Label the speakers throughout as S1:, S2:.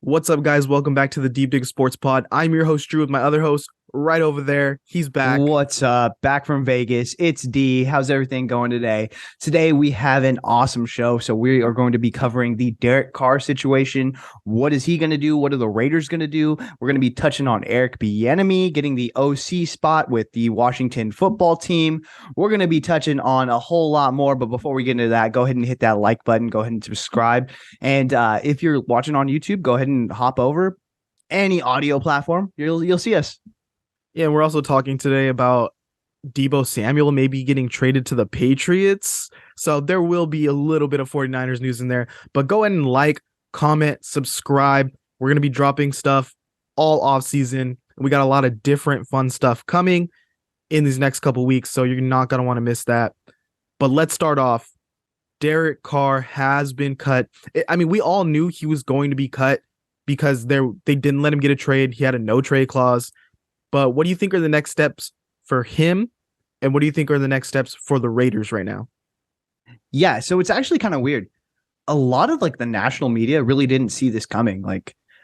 S1: What's up, guys? Welcome back to the Deep Dig Sports Pod. I'm your host, Drew, with my other host right over there. He's back.
S2: What's up? Back from Vegas. It's D. How's everything going today? Today we have an awesome show. So we are going to be covering the Derek Carr situation. What is he going to do? What are the Raiders going to do? We're going to be touching on Eric Bieniemy getting the OC spot with the Washington football team. We're going to be touching on a whole lot more. But before we get into that, go ahead and hit that like button. Go ahead and subscribe. And if you're watching on YouTube, go ahead and hop over any audio platform. You'll see us.
S1: Yeah, and we're also talking today about Deebo Samuel maybe getting traded to the Patriots. So there will be a little bit of 49ers news in there. But go ahead and like, comment, subscribe. We're going to be dropping stuff all off season. We got a lot of different fun stuff coming in these next couple weeks. So you're not going to want to miss that. But let's start off. Derek Carr has been cut. I mean, we all knew he was going to be cut because they didn't let him get a trade. He had a no trade clause. But what do you think are the next steps for him? And what do you think are the next steps for the Raiders right now?
S2: Yeah, so it's actually kind of weird. A lot of the national media really didn't see this coming.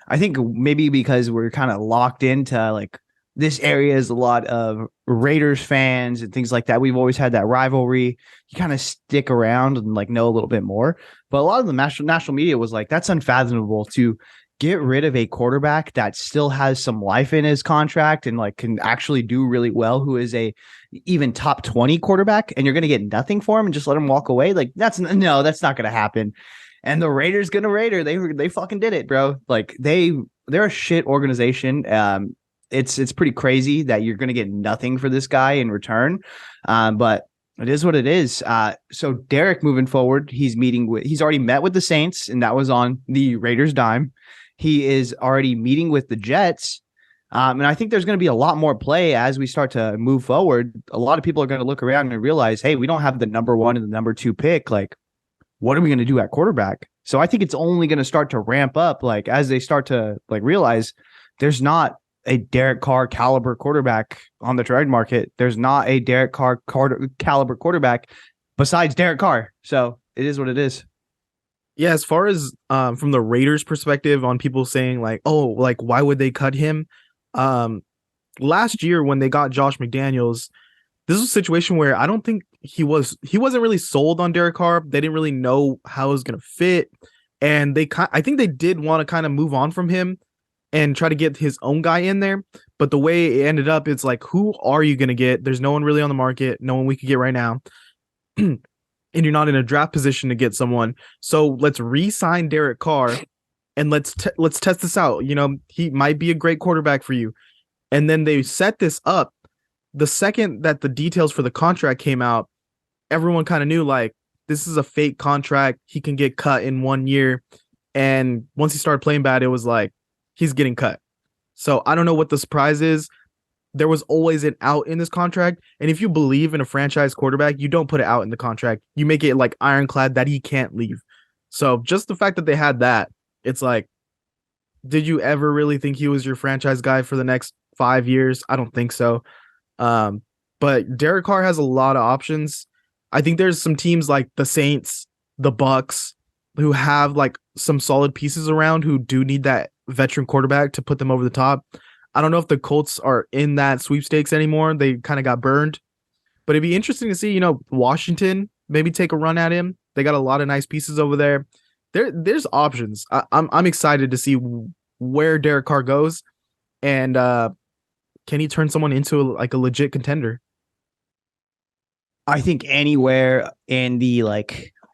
S2: I think maybe because we're kind of locked into this area is a lot of Raiders fans and things like that. We've always had that rivalry. You kind of stick around and know a little bit more. But a lot of the national media was like, that's unfathomable to get rid of a quarterback that still has some life in his contract and can actually do really well, who is a even top 20 quarterback, and you're going to get nothing for him and just let him walk away. That's not going to happen. And the Raiders going to Raider. They fucking did it, bro. They're a shit organization. It's pretty crazy that you're going to get nothing for this guy in return. But it is what it is. So Derek, moving forward, he's already met with the Saints, and that was on the Raiders' dime. He is already meeting with the Jets. And I think there's going to be a lot more play as we start to move forward. A lot of people are going to look around and realize, hey, we don't have the number 1 and the number 2 pick. What are we going to do at quarterback? So I think it's only going to start to ramp up as they start to realize there's not a Derek Carr caliber quarterback on the trade market. There's not a Derek Carr caliber quarterback besides Derek Carr. So it is what it is.
S1: Yeah, as far as from the Raiders' perspective on people saying why would they cut him? Last year when they got Josh McDaniels, this was a situation where I don't think he wasn't really sold on Derek Carr. They didn't really know how it was going to fit, and I think they did want to kind of move on from him and try to get his own guy in there. But the way it ended up, it's who are you going to get? There's no one really on the market, no one we could get right now. And you're not in a draft position to get someone. So let's re-sign Derek Carr and let's test this out. He might be a great quarterback for you. And then they set this up. The second that the details for the contract came out, everyone kind of knew this is a fake contract. He can get cut in 1 year. And once he started playing bad, it was he's getting cut. So I don't know what the surprise is. There was always an out in this contract. And if you believe in a franchise quarterback, you don't put it out in the contract. You make it ironclad that he can't leave. So just the fact that they had that, it's did you ever really think he was your franchise guy for the next 5 years? I don't think so. But Derek Carr has a lot of options. I think there's some teams like the Saints, the Bucks, who have some solid pieces around who do need that veteran quarterback to put them over the top. I don't know if the Colts are in that sweepstakes anymore. They kind of got burned. But it'd be interesting to see, Washington maybe take a run at him. They got a lot of nice pieces over there. There's options. I'm excited to see where Derek Carr goes. And can he turn someone into a legit contender?
S2: I think anywhere in the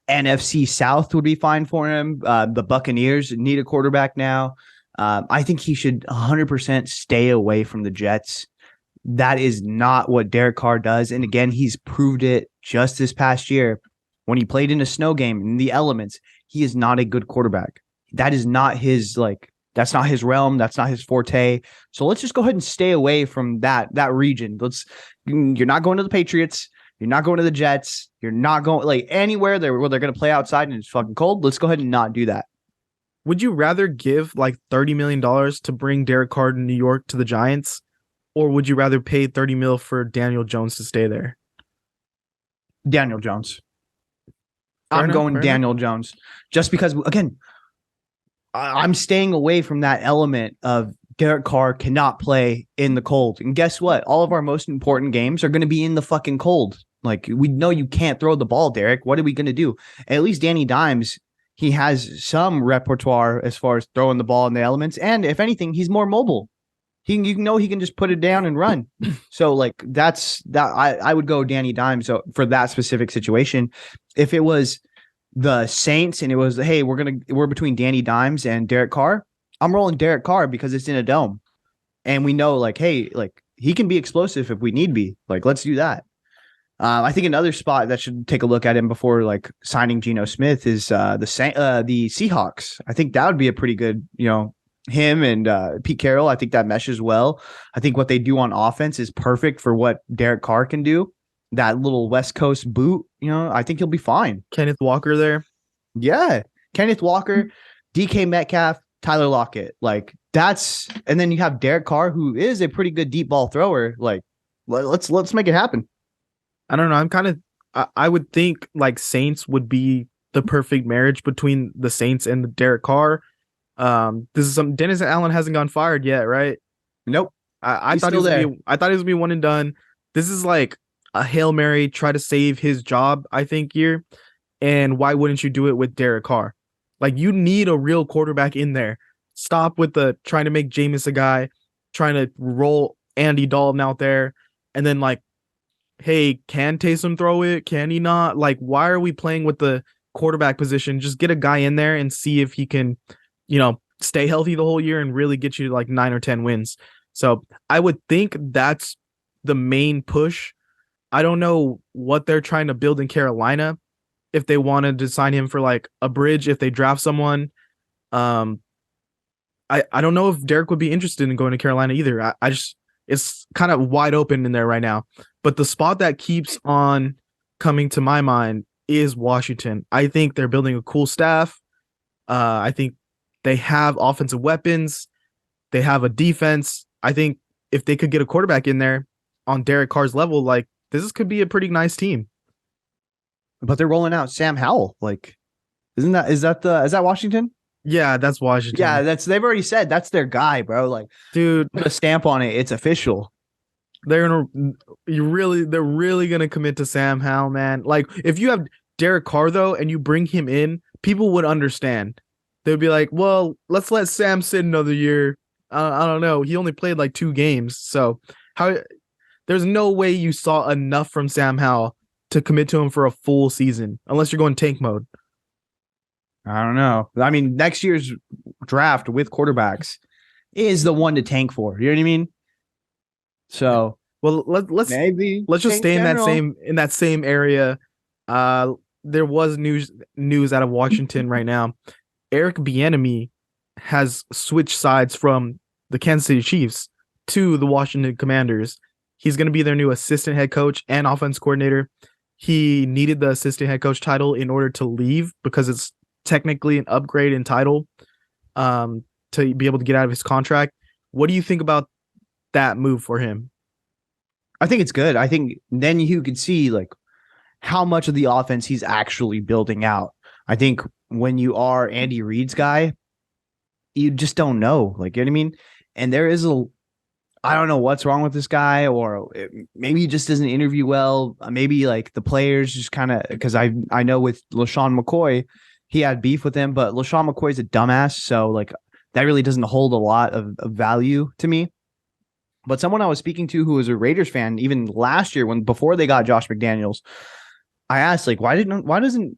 S2: NFC South would be fine for him. The Buccaneers need a quarterback now. I think he should 100% stay away from the Jets. That is not what Derek Carr does. And again, he's proved it just this past year when he played in a snow game in the elements. He is not a good quarterback. That is not his that's not his realm. That's not his forte. So let's just go ahead and stay away from that region. You're not going to the Patriots. You're not going to the Jets. You're not going anywhere where they're going to play outside and it's fucking cold. Let's go ahead and not do that.
S1: Would you rather give $30 million to bring Derek Carr to New York to the Giants, or would you rather pay $30 million for Daniel Jones to stay there?
S2: Daniel Jones. I'm going Daniel Jones just because, again, I'm staying away from that element of Derek Carr cannot play in the cold. And guess what? All of our most important games are going to be in the fucking cold. Like, we know you can't throw the ball, Derek. What are we going to do? At least Danny Dimes, he has some repertoire as far as throwing the ball in the elements. And if anything, he's more mobile. You know he can just put it down and run. So like that's that. I would go Danny Dimes for that specific situation. If it was the Saints and it was, hey, we're between Danny Dimes and Derek Carr, I'm rolling Derek Carr because it's in a dome, and we know like, hey, like he can be explosive if we need be. Like, let's do that. I think another spot that should take a look at him before like signing Geno Smith is the Seahawks. I think that would be a pretty good, him and Pete Carroll. I think that meshes well. I think what they do on offense is perfect for what Derek Carr can do. That little West Coast boot, I think he'll be fine.
S1: Kenneth Walker there.
S2: Yeah. Kenneth Walker, DK Metcalf, Tyler Lockett. Like that's, and then you have Derek Carr, who is a pretty good deep ball thrower. Like let's make it happen.
S1: I don't know. I would think like Saints would be the perfect marriage between the Saints and the Derek Carr. This is Dennis Allen hasn't gone fired yet, right?
S2: Nope.
S1: I thought he was be one and done. This is like a Hail Mary, try to save his job, I think, year. And why wouldn't you do it with Derek Carr? Like, you need a real quarterback in there. Stop with the trying to make Jameis a guy, trying to roll Andy Dalton out there, and then like, hey, can Taysom throw it? Can he not? Like, why are we playing with the quarterback position? Just get a guy in there and see if he can, stay healthy the whole year and really get you to like 9 or 10 wins. So I would think that's the main push. I don't know what they're trying to build in Carolina. If they wanted to sign him for like a bridge, if they draft someone, I don't know if Derek would be interested in going to Carolina either. I just, it's kind of wide open in there right now. But the spot that keeps on coming to my mind is Washington. I think they're building a cool staff. I think they have offensive weapons. They have a defense. I think if they could get a quarterback in there on Derek Carr's level, like this could be a pretty nice team.
S2: But they're rolling out Sam Howell. Like, is that Washington?
S1: Yeah, that's Washington.
S2: Yeah, they've already said that's their guy, bro. Like,
S1: dude,
S2: put a stamp on it. It's official.
S1: They're really gonna commit to Sam Howell, man. Like, if you have Derek Carr though, and you bring him in, people would understand. They'd be like, well, let's let Sam sit another year. I don't know. He only played like 2 games. So there's no way you saw enough from Sam Howell to commit to him for a full season, unless you're going tank mode.
S2: I don't know. I mean, next year's draft with quarterbacks is the one to tank for. You know what I mean? So,
S1: well, let's just stay in that same area. There was news out of Washington right now. Eric Bieniemy has switched sides from the Kansas City Chiefs to the Washington Commanders. He's going to be their new assistant head coach and offense coordinator. He needed the assistant head coach title in order to leave because it's technically an upgrade in title to be able to get out of his contract. What do you think about that move for him?
S2: I think it's good. I think then you could see like how much of the offense he's actually building out. I think when you are Andy Reid's guy, you just don't know. Like, you know what I mean? And there is I don't know what's wrong with this guy, or maybe he just doesn't interview well. Maybe like the players just kind of, because I know with LaShawn McCoy, he had beef with him, but LaShawn McCoy's a dumbass. So like that really doesn't hold a lot of value to me. But someone I was speaking to who was a Raiders fan, even last year before they got Josh McDaniels, I asked like, why doesn't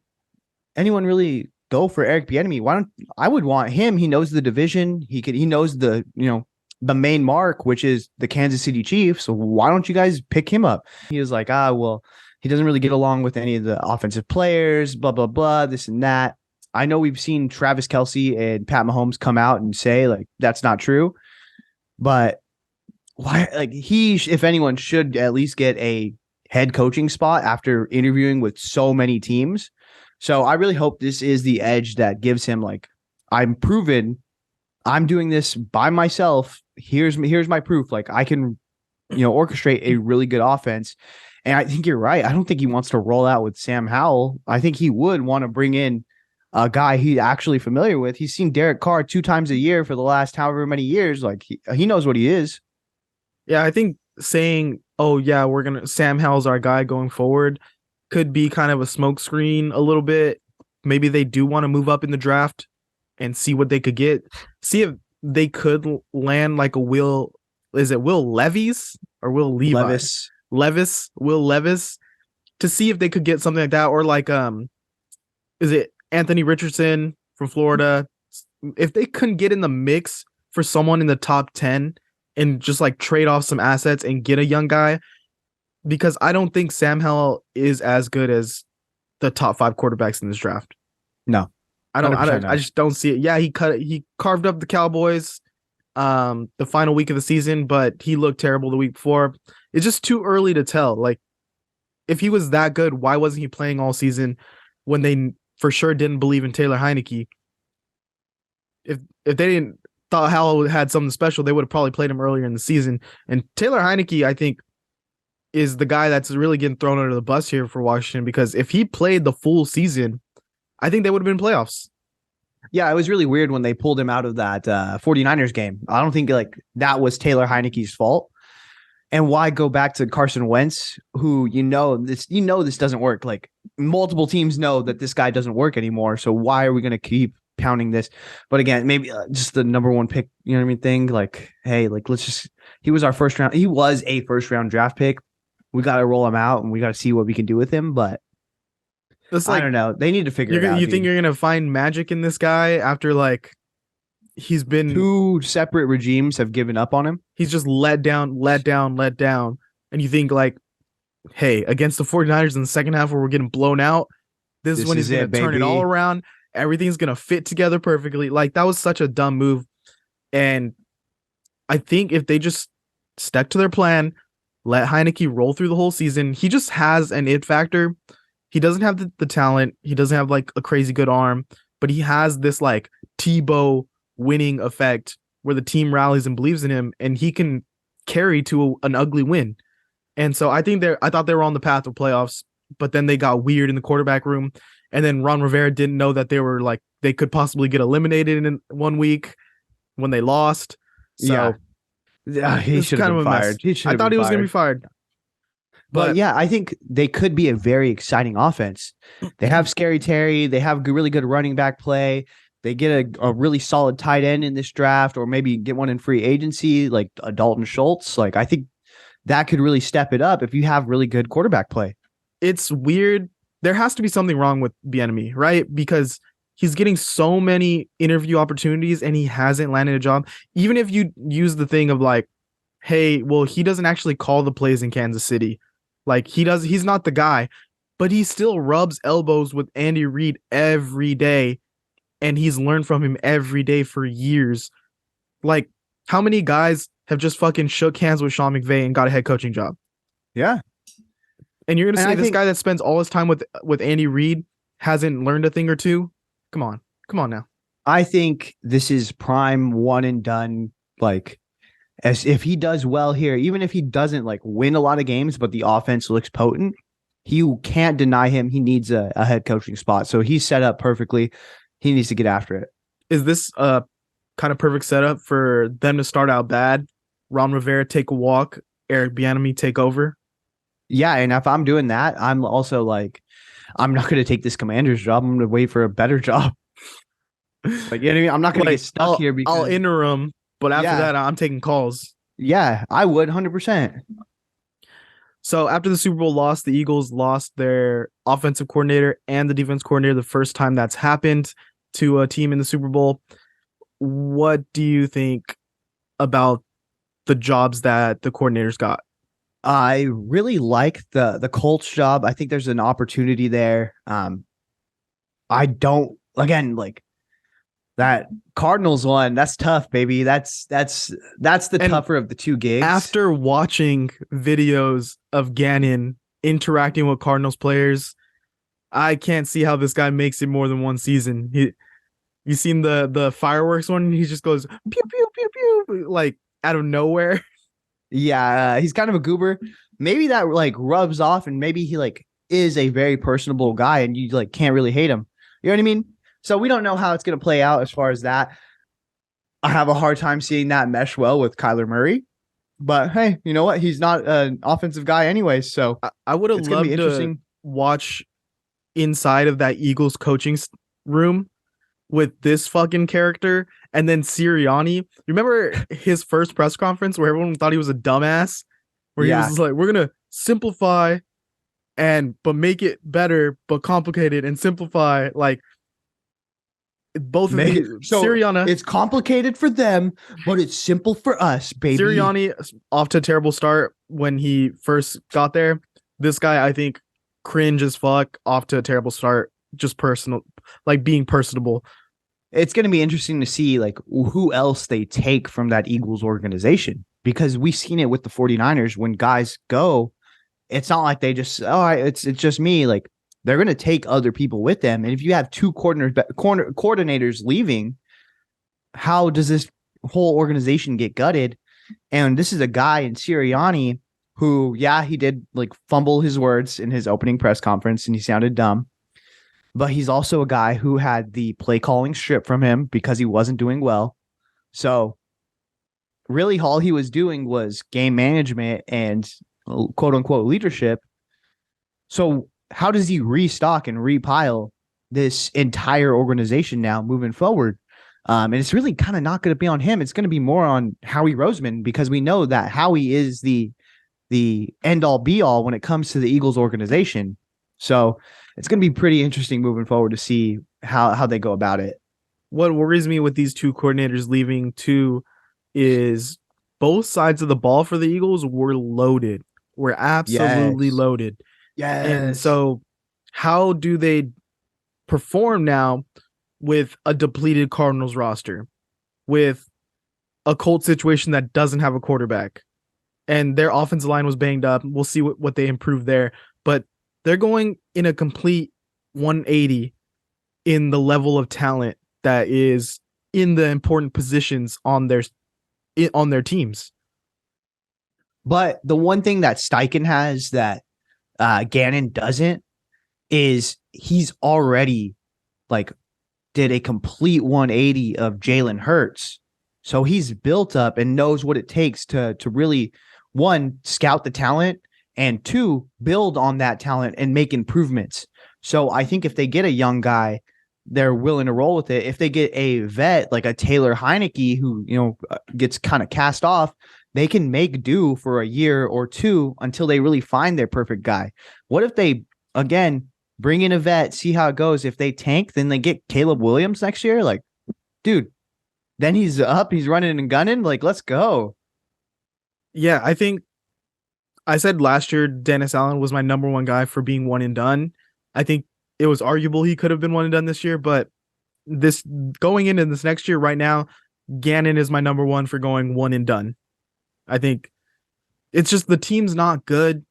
S2: anyone really go for Eric Bieniemy? I would want him. He knows the division. He knows the main mark, which is the Kansas City Chiefs. So why don't you guys pick him up? He was like, well, he doesn't really get along with any of the offensive players, blah, blah, blah, this and that. I know we've seen Travis Kelce and Pat Mahomes come out and say like, that's not true, but why? Like if anyone should at least get a head coaching spot after interviewing with so many teams. So I really hope this is the edge that gives him like, I'm proven I'm doing this by myself. Here's my proof. Like I can, orchestrate a really good offense. And I think you're right. I don't think he wants to roll out with Sam Howell. I think he would want to bring in a guy he's actually familiar with. He's seen Derek Carr 2 times a year for the last however many years. Like he knows what he is.
S1: Yeah, I think saying, "Oh yeah, Sam Howell's our guy going forward," could be kind of a smokescreen a little bit. Maybe they do want to move up in the draft and see what they could get. See if they could land like a Will. Is it Will Levis or Will Levi? Will Levis, to see if they could get something like that, or like is it Anthony Richardson from Florida? If they couldn't get in the mix for someone in the top 10 and just like trade off some assets and get a young guy, because I don't think Sam Howell is as good as the top 5 quarterbacks in this draft.
S2: No,
S1: I just don't see it. Yeah, he carved up the Cowboys the final week of the season, but he looked terrible the week before. It's just too early to tell. Like, if he was that good, why wasn't he playing all season when they for sure didn't believe in Taylor Heineke? If they didn't thought Howell had something special, they would have probably played him earlier in the season. And Taylor Heineke, I think, is the guy that's really getting thrown under the bus here for Washington, because if he played the full season, I think they would have been playoffs.
S2: Yeah, it was really weird when they pulled him out of that 49ers game. I don't think like that was Taylor Heineke's fault. And why go back to Carson Wentz, who this doesn't work. Like, multiple teams know that this guy doesn't work anymore. So why are we going to keep pounding this? But again, maybe just the number one pick, you know what I mean? Thing like, hey, like he was a first round draft pick. We got to roll him out and we got to see what we can do with him. But I don't know. They need to figure it out.
S1: You think you're going to find magic in this guy after like he's been
S2: 2 separate regimes have given up on him?
S1: He's just let down. And you think like, hey, against the 49ers in the second half where we're getting blown out, this is when he's going to turn it all around. Everything's going to fit together perfectly. Like, that was such a dumb move. And I think if they just stuck to their plan, let Heineke roll through the whole season, he just has an it factor. He doesn't have the talent. He doesn't have like a crazy good arm, but he has this like Tebow winning effect where the team rallies and believes in him, and he can carry to an ugly win. And so I thought they were on the path of playoffs, but then they got weird in the quarterback room. And then Ron Rivera didn't know that they could possibly get eliminated in 1 week when they lost. So
S2: he should have been fired.
S1: I thought he was going to be fired.
S2: But yeah, I think they could be a very exciting offense. They have Scary Terry. They have really good running back play. They get a really solid tight end in this draft, or maybe get one in free agency, like a Dalton Schultz. Like, I think that could really step it up if you have really good quarterback play.
S1: It's weird. There has to be something wrong with Bieniemy, right? Because he's getting so many interview opportunities and he hasn't landed a job. Even if you use the thing of like, hey, well, he doesn't actually call the plays in Kansas City. Like, he's not the guy, but he still rubs elbows with Andy Reid every day. And he's learned from him every day for years. Like, how many guys have just fucking shook hands with Sean McVay and got a head coaching job?
S2: Yeah.
S1: And you're going to say this guy that spends all his time with Andy Reid hasn't learned a thing or two? Come on now.
S2: I think this is prime one and done. Like, as if he does well here, even if he doesn't like win a lot of games, but the offense looks potent, you can't deny him. He needs a head coaching spot. So he's set up perfectly. He needs to get after it.
S1: Is this a kind of perfect setup for them to start out bad? Ron Rivera take a walk, Eric Bieniemy take over?
S2: Yeah, and if I'm doing that, I'm also like, I'm not going to take this commander's job. I'm going to wait for a better job. Like, you know what I mean? I'm not going to get stuck here because
S1: I'll interim, but after that, I'm taking calls.
S2: Yeah, I would 100%.
S1: So after the Super Bowl loss, the Eagles lost their offensive coordinator and the defense coordinator, the first time that's happened to a team in the Super Bowl. What do you think about the jobs that the coordinators got?
S2: I really like the Colts job. I think there's an opportunity there. I don't, again, like that Cardinals one, that's tough, baby. That's the tougher of the two gigs.
S1: After watching videos of Gannon interacting with Cardinals players, I can't see how this guy makes it more than one season. You seen the fireworks one? He just goes pew pew pew pew like out of nowhere.
S2: Yeah, he's kind of a goober. Maybe that like rubs off, and maybe he like is a very personable guy, and you like can't really hate him. You know what I mean? So we don't know how it's going to play out as far as that. I have a hard time seeing that mesh well with Kyler Murray. But hey, you know what? He's not an offensive guy anyway, so
S1: I would have
S2: it's going to be
S1: loved to
S2: interesting.
S1: watch inside of that Eagles coaching room with this fucking character and then Sirianni. You remember his first press conference where everyone thought he was a dumbass? Where he was
S2: Yeah.
S1: just like, we're gonna simplify but make it better, but complicated and simplify. Like both of
S2: Make
S1: these
S2: it so
S1: Sirianni.
S2: it's complicated for them, but it's simple for us, baby.
S1: Sirianni off to a terrible start when he first got there. This guy, I think, cringe as fuck, off to a terrible start. Just personal, like being personable.
S2: It's going to be interesting to see like who else they take from that Eagles organization, because we've seen it with the 49ers when guys go. It's not like they just, it's just me. Like they're going to take other people with them. And if you have two coordinators leaving, how does this whole organization get gutted? And this is a guy in Sirianni who, yeah, he did like fumble his words in his opening press conference and he sounded dumb. But he's also a guy who had the play calling stripped from him because he wasn't doing well. So really all he was doing was game management and quote unquote leadership. So how does he restock and repile this entire organization now moving forward? And it's really kind of not going to be on him. It's going to be more on Howie Roseman, because we know that Howie is the end all be all when it comes to the Eagles organization. So it's going to be pretty interesting moving forward to see how they go about it.
S1: What worries me with these two coordinators leaving too is both sides of the ball for the Eagles were loaded. We're absolutely loaded.
S2: Yes.
S1: And so how do they perform now with a depleted Cardinals roster, with a Colts situation that doesn't have a quarterback, and their offensive line was banged up? We'll see what they improve there. But they're going in a complete 180 in the level of talent that is in the important positions on their teams.
S2: But the one thing that Steichen has that Gannon doesn't is he's already like did a complete 180 of Jalen Hurts. So he's built up and knows what it takes to really, one, scout the talent, and two, build on that talent and make improvements. So I think if they get a young guy, they're willing to roll with it. If they get a vet like a Taylor Heineke who, gets kind of cast off, they can make do for a year or two until they really find their perfect guy. What if they, again, bring in a vet, see how it goes? If they tank, then they get Caleb Williams next year. Like, dude, then he's up, he's running and gunning. Like, let's go.
S1: Yeah, I think I said last year Dennis Allen was my number one guy for being one and done. I think it was arguable he could have been one and done this year, but this going into this next year right now, Gannon is my number one for going one and done. I think it's just the team's not good.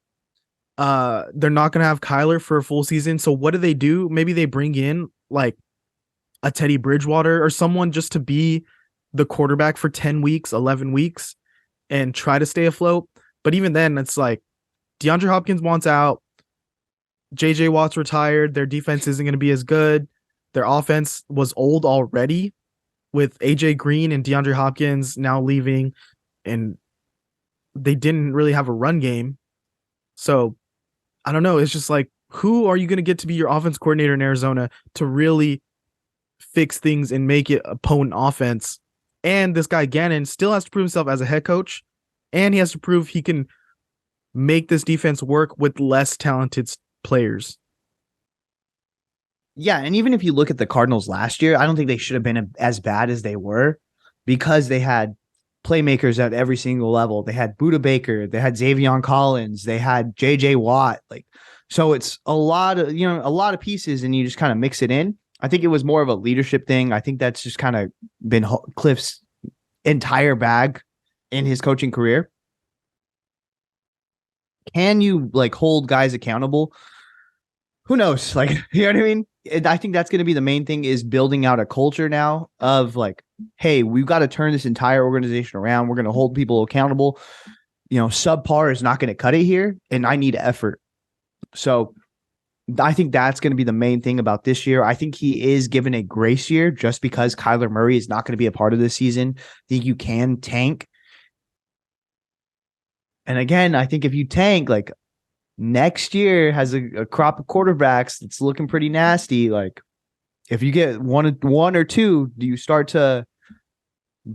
S1: They're not going to have Kyler for a full season. So what do? Maybe they bring in like a Teddy Bridgewater or someone just to be the quarterback for 10 weeks, 11 weeks and try to stay afloat. But even then, it's like DeAndre Hopkins wants out. JJ Watt's retired. Their defense isn't going to be as good. Their offense was old already with AJ Green and DeAndre Hopkins now leaving, and they didn't really have a run game. So I don't know. It's just like, who are you going to get to be your offense coordinator in Arizona to really fix things and make it a potent offense? And this guy Gannon still has to prove himself as a head coach, and he has to prove he can make this defense work with less talented players.
S2: Yeah, and even if you look at the Cardinals last year, I don't think they should have been as bad as they were, because they had playmakers at every single level. They had Budda Baker, they had Xavier Collins, they had JJ Watt. Like, so it's a lot of pieces, and you just kind of mix it in. I think it was more of a leadership thing. I think that's just kind of been Cliff's entire bag in his coaching career. Can you like hold guys accountable? Who knows? Like, you know what I mean? I think that's going to be the main thing, is building out a culture now of like, hey, we've got to turn this entire organization around. We're going to hold people accountable. Subpar is not going to cut it here, and I need effort. So I think that's going to be the main thing about this year. I think he is given a grace year just because Kyler Murray is not going to be a part of this season. I think you can tank. And again, I think if you tank, like next year has a crop of quarterbacks that's looking pretty nasty. Like if you get one or two, do you start to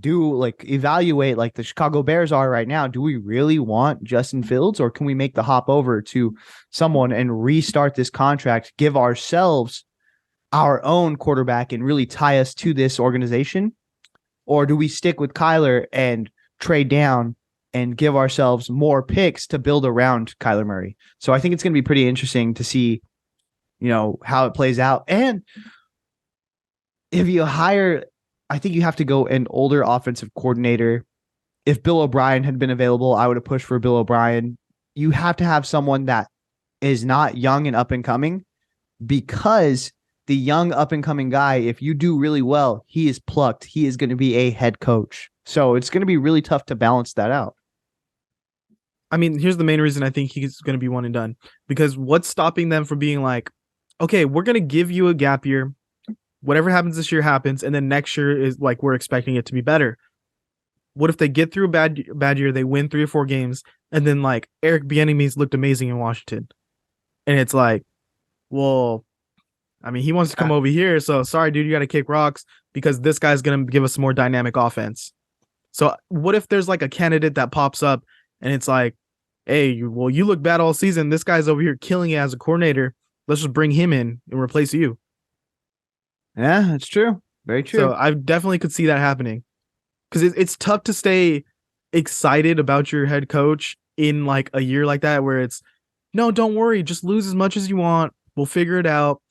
S2: evaluate like the Chicago Bears are right now? Do we really want Justin Fields, or can we make the hop over to someone and restart this contract, give ourselves our own quarterback and really tie us to this organization? Or do we stick with Kyler and trade down and give ourselves more picks to build around Kyler Murray? So I think it's going to be pretty interesting to see, how it plays out. And if you hire, I think you have to go an older offensive coordinator. If Bill O'Brien had been available, I would have pushed for Bill O'Brien. You have to have someone that is not young and up and coming, because the young up and coming guy, if you do really well, he is plucked. He is going to be a head coach. So it's going to be really tough to balance that out.
S1: I mean, here's the main reason I think he's going to be one and done, because what's stopping them from being like, okay, we're going to give you a gap year. Whatever happens this year happens, and then next year is like we're expecting it to be better. What if they get through a bad year, they win 3 or 4 games, and then like Eric Bieniemy's looked amazing in Washington, and it's like, well, I mean, he wants to come over here, so sorry, dude, you got to kick rocks because this guy's gonna give us more dynamic offense. So what if there's like a candidate that pops up, and it's like, hey, you look bad all season. This guy's over here killing it as a coordinator. Let's just bring him in and replace you.
S2: Yeah, that's true. Very true.
S1: So I definitely could see that happening, because it's tough to stay excited about your head coach in like a year like that, where it's, no, don't worry, just lose as much as you want. We'll figure it out,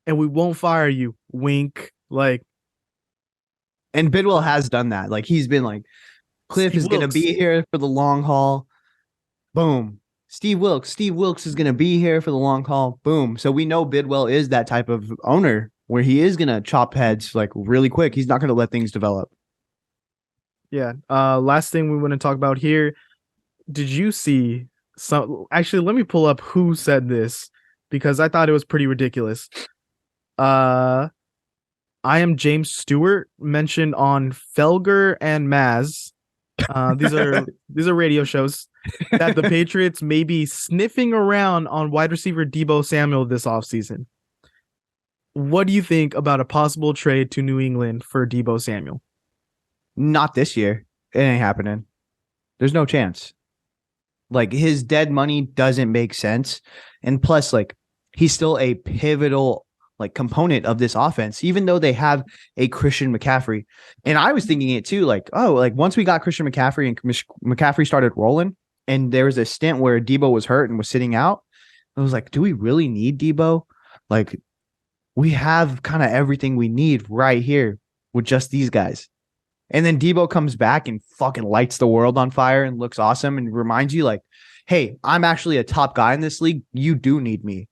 S1: and we won't fire you. Wink. Like,
S2: and Bidwell has done that. Like he's been like, Cliff is going to be here for the long haul. Boom. Steve Wilkes is going to be here for the long haul. Boom. So we know Bidwell is that type of owner, where he is going to chop heads like really quick. He's not going to let things develop.
S1: Yeah. Last thing we want to talk about here. Did you see actually, let me pull up who said this, because I thought it was pretty ridiculous. I am James Stewart mentioned on Felger and Maz. These are radio shows that the Patriots may be sniffing around on wide receiver Deebo Samuel this offseason. What do you think about a possible trade to New England for Deebo Samuel?
S2: Not this year. It ain't happening. There's no chance. Like his dead money doesn't make sense. And plus, like, he's still a pivotal like component of this offense, even though they have a Christian McCaffrey. And I was thinking it too, like, oh, like once we got Christian McCaffrey and McCaffrey started rolling, and there was a stint where Deebo was hurt and was sitting out, I was like, do we really need Deebo? Like, we have kind of everything we need right here with just these guys. And then Deebo comes back and fucking lights the world on fire and looks awesome and reminds you like, hey, I'm actually a top guy in this league. You do need me.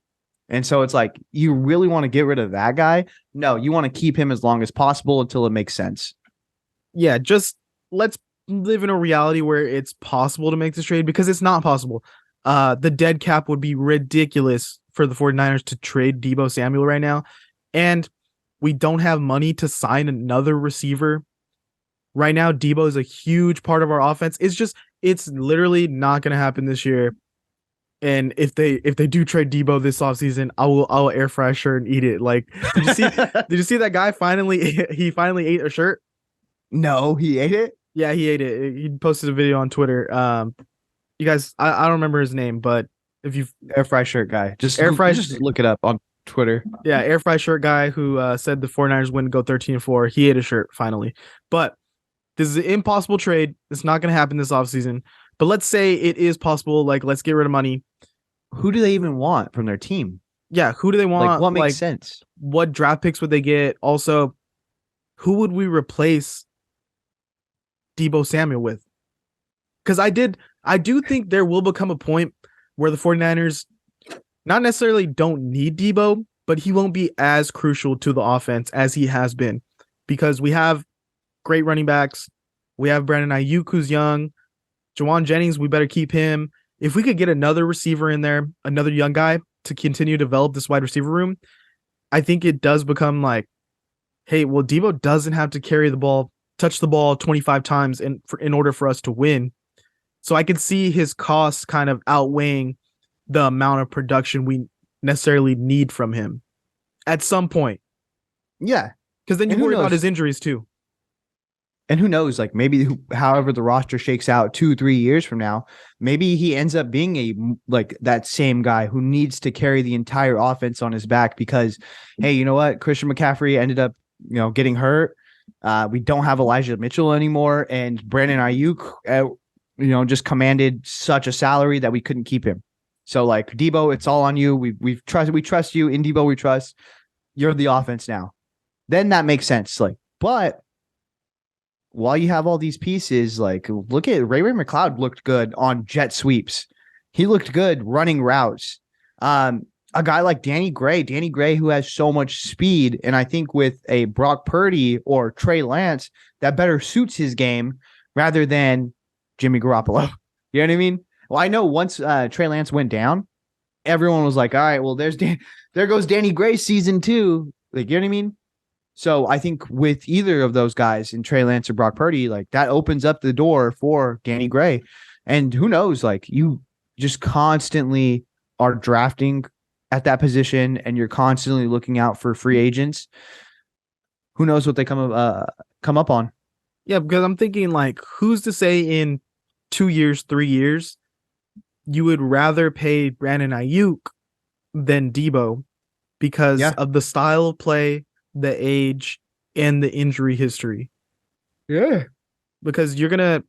S2: And so it's like, you really want to get rid of that guy? No, you want to keep him as long as possible until it makes sense.
S1: Yeah, just let's live in a reality where it's possible to make this trade, because it's not possible. The dead cap would be ridiculous for the 49ers to trade Deebo Samuel right now. And we don't have money to sign another receiver. Right now, Deebo is a huge part of our offense. It's literally not going to happen this year. And if they do trade Deebo this offseason, I'll air fry a shirt and eat it. Like, did you see that guy finally ate a shirt?
S2: No, he ate it?
S1: Yeah, he ate it. He posted a video on Twitter. You guys, I don't remember his name, but if you
S2: air fry shirt guy, just look it up on Twitter.
S1: Yeah, air fry shirt guy who said the 49ers win, go 13-4. He ate a shirt finally. But this is an impossible trade. It's not going to happen this offseason. But let's say it is possible. Like, let's get rid of money.
S2: Who do they even want from their team?
S1: Yeah, who do they want?
S2: Like, what makes sense?
S1: What draft picks would they get? Also, who would we replace Deebo Samuel with? Because I do think there will become a point where the 49ers not necessarily don't need Deebo, but he won't be as crucial to the offense as he has been, because we have great running backs. We have Brandon Ayuk, who's young. Jawan Jennings, we better keep him. if we could get another receiver in there, another young guy to continue to develop this wide receiver room, I think it does become like, hey, well, Deebo doesn't have to carry the ball, touch the ball 25 times in order for us to win. So I could see his costs kind of outweighing the amount of production we necessarily need from him at some point.
S2: Yeah.
S1: Because then you worry about his injuries too.
S2: And who knows, like maybe however the roster shakes out 2-3 years from now, maybe he ends up being that same guy who needs to carry the entire offense on his back because, hey, you know what? Christian McCaffrey ended up, getting hurt. We don't have Elijah Mitchell anymore. And Brandon Ayuk, just commanded such a salary that we couldn't keep him. So like Deebo, it's all on you. We trust you. In Deebo, we trust. You're the offense now. Then that makes sense. But while you have all these pieces, look at Ray McLeod looked good on jet sweeps. He looked good running routes. A guy like Danny Gray, who has so much speed, and I think with a Brock Purdy or Trey Lance, that better suits his game rather than Jimmy Garoppolo. You know what I mean? Well, I know once Trey Lance went down, everyone was like, all right, well, there goes Danny Gray's season 2. You know what I mean? So I think with either of those guys in Trey Lance or Brock Purdy, that opens up the door for Danny Gray. And who knows, you just constantly are drafting at that position and you're constantly looking out for free agents. Who knows what they come up on?
S1: Yeah, because I'm thinking who's to say in 2 years, 3 years, you would rather pay Brandon Ayuk than Deebo because of the style of play, the age, and the injury history.
S2: Yeah.
S1: Because you're going to,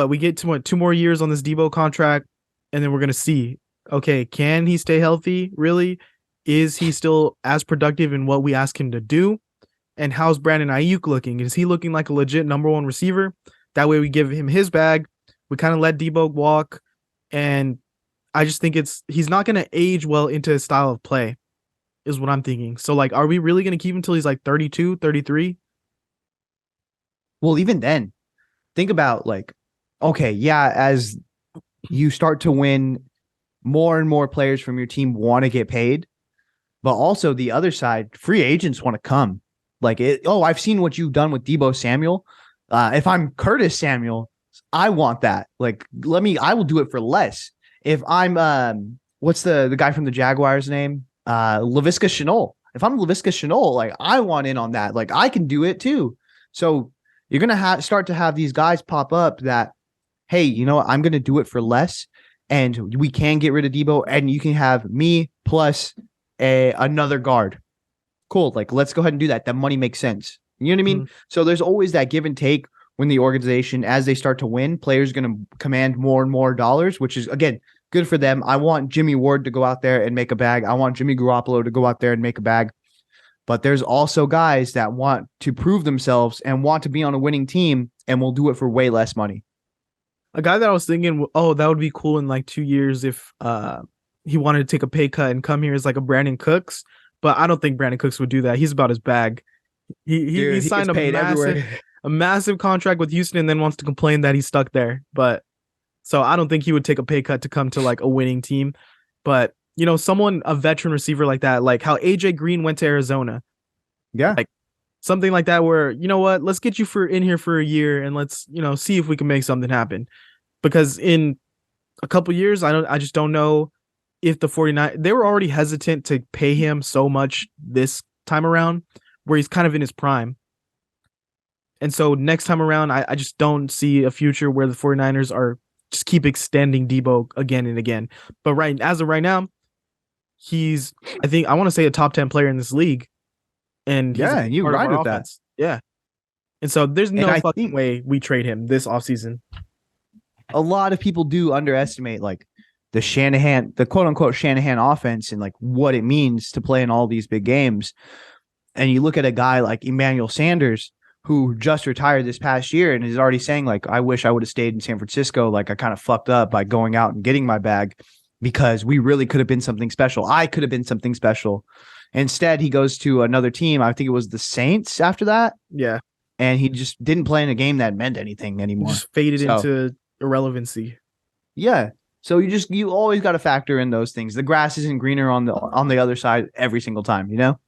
S1: we get to 2 more years on this Deebo contract, and then we're going to see, okay, can he stay healthy, really? Is he still as productive in what we ask him to do? And how's Brandon Ayuk looking? Is he looking like a legit number 1 receiver? That way we give him his bag. We kind of let Deebo walk, and I just think he's not going to age well into his style of play. Is what I'm thinking. So are we really going to keep him until he's 32, 33?
S2: Well, even then, think about okay, yeah, as you start to win, more and more players from your team want to get paid, but also the other side, free agents want to come. I've seen what you've done with Deebo Samuel. If I'm Curtis Samuel, I want that. I will do it for less. If I'm what's the guy from the Jaguars name? Laviska Shenault. If I'm Laviska Shenault, I want in on that. I can do it too. So you're going to start to have these guys pop up that, hey, you know what? I'm going to do it for less. And we can get rid of Deebo and you can have me plus another guard. Cool. Let's go ahead and do that. That money makes sense. You know what I mean? Mm-hmm. So there's always that give and take when the organization, as they start to win, players are going to command more and more dollars, which is, again, good for them. I want Jimmy Ward to go out there and make a bag. I want Jimmy Garoppolo to go out there and make a bag. But there's also guys that want to prove themselves and want to be on a winning team and will do it for way less money.
S1: A guy that I was thinking, that would be cool in 2 years if he wanted to take a pay cut and come here is a Brandon Cooks. But I don't think Brandon Cooks would do that. He's about his bag. He signed a massive contract with Houston and then wants to complain that he's stuck there. But so I don't think he would take a pay cut to come to a winning team. But, a veteran receiver like that, like how AJ Green went to Arizona.
S2: Yeah.
S1: Something like that where, you know what, let's get you in here for a year and let's, see if we can make something happen. Because in a couple years, I just don't know if the 49, they were already hesitant to pay him so much this time around where he's kind of in his prime. And so next time around, I just don't see a future where the 49ers are just keep extending Deebo again and again. But as of right now, he's, I want to say a top 10 player in this league. And he's
S2: you ride with offense.
S1: That. Yeah. And so there's no fucking way we trade him this offseason.
S2: A lot of people do underestimate the Shanahan, the quote unquote Shanahan offense and what it means to play in all these big games. And you look at a guy like Emmanuel Sanders, who just retired this past year and is already saying I wish I would have stayed in San Francisco. I kind of fucked up by going out and getting my bag because we really could have been something special. I could have been something special. Instead, he goes to another team. I think it was the Saints after that.
S1: Yeah.
S2: And he just didn't play in a game that meant anything anymore.
S1: Just faded into irrelevancy.
S2: Yeah. So you always got to factor in those things. The grass isn't greener on the other side every single time, you know?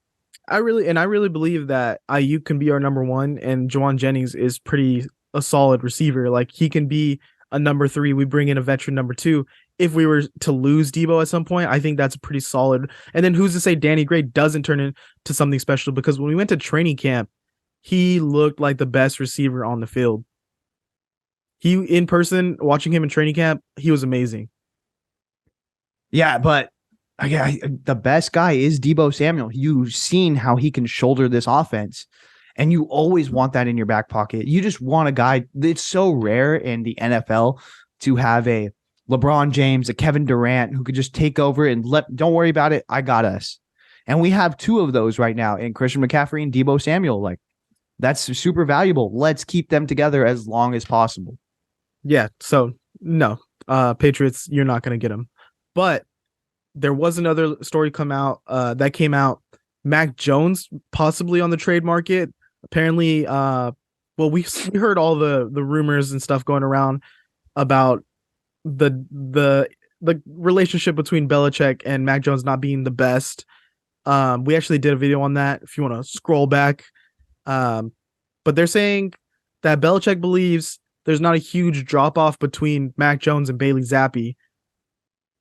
S1: I really believe that Ayuk can be our number one, and Juwan Jennings is pretty a solid receiver. Like he can be a number three. We bring in a veteran number two. If we were to lose Deebo at some point, I think that's pretty solid. And then who's to say Danny Gray doesn't turn into something special? Because when we went to training camp, he looked like the best receiver on the field. He in person, watching him in training camp, he was amazing.
S2: Yeah, but the best guy is Deebo Samuel. You've seen how he can shoulder this offense, and you always want that in your back pocket. You just want a guy. It's so rare in the NFL to have a LeBron James, a Kevin Durant who could just take over and don't worry about it. I got us. And we have two of those right now in Christian McCaffrey and Deebo Samuel. Like that's super valuable. Let's keep them together as long as possible.
S1: Yeah. So no, Patriots, you're not going to get him. But there was another story that came out. Mac Jones possibly on the trade market. Apparently, we heard all the rumors and stuff going around about the relationship between Belichick and Mac Jones not being the best. We actually did a video on that if you want to scroll back. But they're saying that Belichick believes there's not a huge drop off between Mac Jones and Bailey Zappi.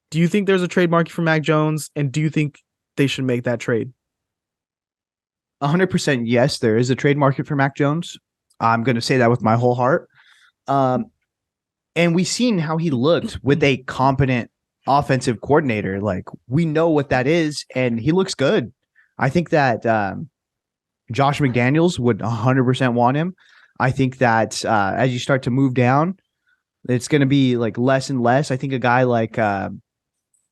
S1: Do you think there's a trade market for Mac Jones, and do you think they should make that trade?
S2: 100% yes, there is a trade market for Mac Jones. I'm going to say that with my whole heart. And we've seen how he looked with a competent offensive coordinator. Like we know what that is, and he looks good. I think that Josh McDaniels would 100% want him. I think that as you start to move down, it's going to be like less and less. I think a guy like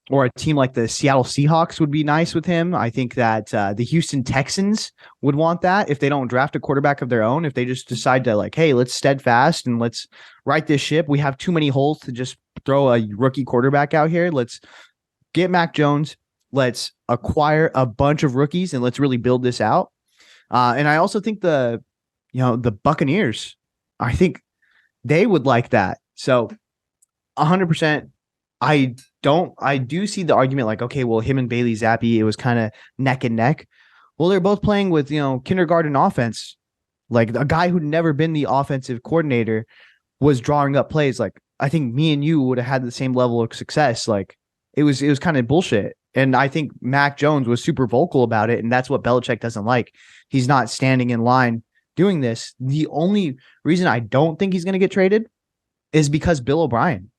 S2: or a team like the Seattle Seahawks would be nice with him. I think that the Houston Texans would want that if they don't draft a quarterback of their own. If they just decide to like, hey, let's steadfast and let's right this ship. We have too many holes to just throw a rookie quarterback out here. Let's get Mac Jones. Let's acquire a bunch of rookies and let's really build this out. And I also think the Buccaneers, I think they would like that. So 100%. I do see the argument like, okay, well, him and Bailey Zappi, it was kind of neck and neck. Well, they're both playing with, kindergarten offense. Like a guy who'd never been the offensive coordinator was drawing up plays. Like I think me and you would have had the same level of success. Like it was kind of bullshit. And I think Mac Jones was super vocal about it. And that's what Belichick doesn't like. He's not standing in line doing this. The only reason I don't think he's going to get traded is because Bill O'Brien.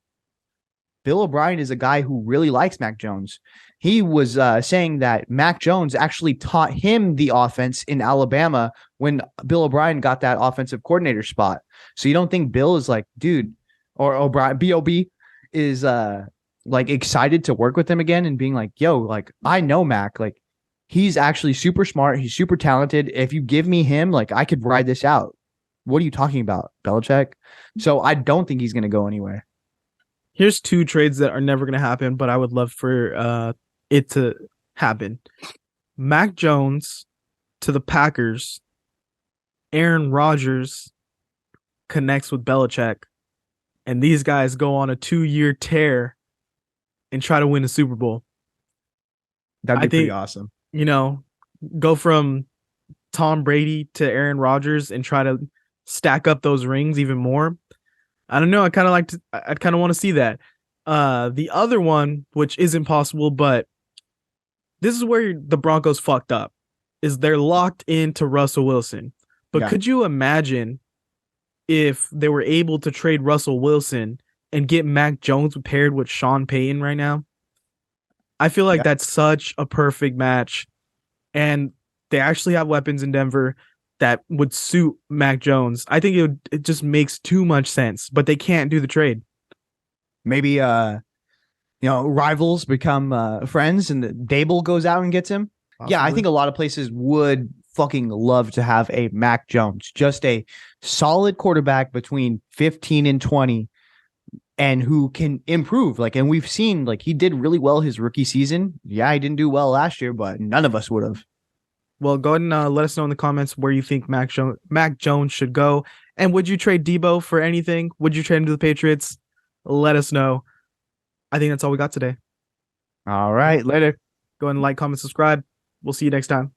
S2: Bill O'Brien is a guy who really likes Mac Jones. He was saying that Mac Jones actually taught him the offense in Alabama when Bill O'Brien got that offensive coordinator spot. So you don't think Bill is like, dude, or O'Brien, B.O.B. is like excited to work with him again and being like, yo, like I know Mac, like he's actually super smart. He's super talented. If you give me him, like I could ride this out. What are you talking about, Belichick? So I don't think he's going to go anywhere.
S1: Here's two trades that are never going to happen, but I would love for it to happen. Mac Jones to the Packers. Aaron Rodgers connects with Belichick, and these guys go on a 2-year tear and try to win a Super Bowl.
S2: That'd be pretty awesome.
S1: Go from Tom Brady to Aaron Rodgers and try to stack up those rings even more. I don't know. I kind of want to see that. The other one, which isn't possible, but this is where the Broncos fucked up, is they're locked into Russell Wilson. But Could you imagine if they were able to trade Russell Wilson and get Mac Jones paired with Sean Payton right now? I feel like that's such a perfect match. And they actually have weapons in Denver that would suit Mac Jones. I think it just makes too much sense, but they can't do the trade.
S2: Maybe rivals become friends and Dable goes out and gets him. Possibly. Yeah, I think a lot of places would fucking love to have a Mac Jones, just a solid quarterback between 15 and 20 and who can improve. And we've seen he did really well his rookie season. Yeah, he didn't do well last year, but none of us would have.
S1: Well, go ahead and let us know in the comments where you think Mac Jones should go. And would you trade Deebo for anything? Would you trade him to the Patriots? Let us know. I think that's all we got today.
S2: All right, later.
S1: Go ahead and like, comment, subscribe. We'll see you next time.